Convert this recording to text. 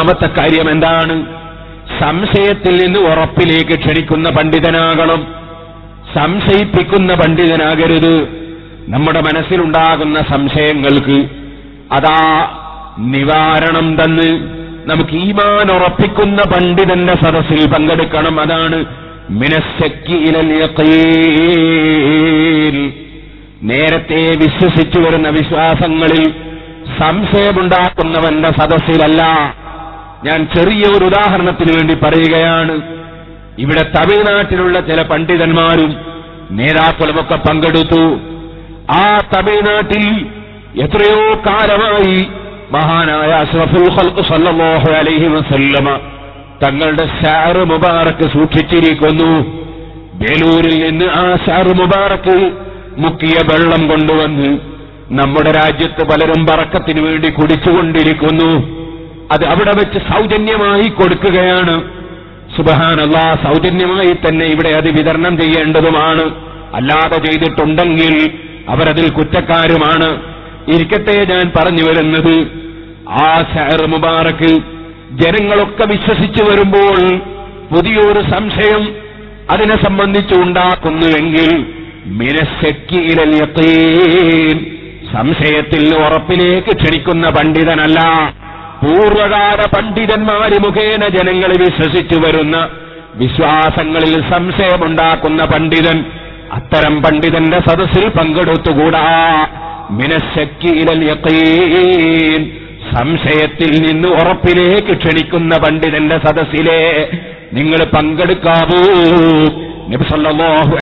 മൂന്നാമത്തെ കാര്യം എന്താണ്? സംശയത്തിൽ നിന്ന് ഉറപ്പിലേക്ക് ക്ഷണിക്കുന്ന പണ്ഡിതനാകണം. സംശയിപ്പിക്കുന്ന പണ്ഡിതനാകരുത്. നമ്മുടെ മനസ്സിലുണ്ടാകുന്ന സംശയങ്ങൾക്ക് അതാ നിവാരണം തന്ന് നമുക്ക് ഈമാൻ ഉറപ്പിക്കുന്ന പണ്ഡിതന്റെ സദസ്സിൽ പങ്കെടുക്കണം. അതാണ് മിനശ്ശക്കി ഇലൽ യഖീൻ. നേരത്തെ വിശ്വസിച്ചു വരുന്ന വിശ്വാസങ്ങളിൽ സംശയമുണ്ടാക്കുന്നവന്റെ സദസ്സിലല്ല. ഞാൻ ചെറിയ ഒരു ഉദാഹരണത്തിന് വേണ്ടി പറയുകയാണ്. ഇവിടെ തമിഴ്നാട്ടിലുള്ള ചില പണ്ഡിതന്മാരും നേതാക്കളുമൊക്കെ പങ്കെടുത്തു. ആ തമിഴ്നാട്ടിൽ എത്രയോ കാലമായി മഹാനായ അഷ്റഫുൽ ഖൽഖ് സല്ലല്ലാഹു അലൈഹി വസല്ലമ തങ്ങളുടെ ശഅർ മുബാറക്ക് സൂക്ഷിച്ചിരിക്കുന്നു. ബേലൂരിൽ നിന്ന് ആ ശഅർ മുബാറക്ക് മുക്കിയ വെള്ളം കൊണ്ടുവന്ന് നമ്മുടെ രാജ്യത്ത് പലരും ബറക്കത്തിന് വേണ്ടി കുടിച്ചുകൊണ്ടിരിക്കുന്നു. അത് അവിടെ വെച്ച് സൗജന്യമായി കൊടുക്കുകയാണ്. സുബ്ഹാനല്ലാഹ്, സൗജന്യമായി തന്നെ ഇവിടെ അത് വിതരണം ചെയ്യേണ്ടതുമാണ്. അല്ലാതെ ചെയ്തിട്ടുണ്ടെങ്കിൽ അവരതിൽ കുറ്റക്കാരുമാണ്. ഇരിക്കട്ടെ, ഞാൻ പറഞ്ഞു വരുന്നത്, ആ ശഅർ മുബാറക്ക് ജനങ്ങളൊക്കെ വിശ്വസിച്ചു വരുമ്പോൾ പുതിയൊരു സംശയം അതിനെ സംബന്ധിച്ച് ഉണ്ടാക്കുന്നുവെങ്കിൽ മിനശ്ശക്കി ഇലൽ യഖീൻ, സംശയത്തിൽ ഉറപ്പിലേക്ക് ക്ഷണിക്കുന്ന പണ്ഡിതനല്ല. പൂർവകാല പണ്ഡിതന്മാര് മുഖേന ജനങ്ങളെ വിശ്വസിച്ചു വരുന്ന വിശ്വാസങ്ങളിൽ സംശയമുണ്ടാക്കുന്ന പണ്ഡിതൻ, അത്തരം പണ്ഡിതന്റെ സദസ്സിൽ പങ്കെടുത്തുകൂടാ. മിനശ്ശക്കി ഇലൽ യഖീൻ, സംശയത്തിൽ നിന്ന് ഉറപ്പിലേക്ക് ക്ഷണിക്കുന്ന പണ്ഡിതന്റെ സദസ്സിലെ നിങ്ങൾ പങ്കെടുക്കാവൂ. നബി സല്ലല്ലാഹു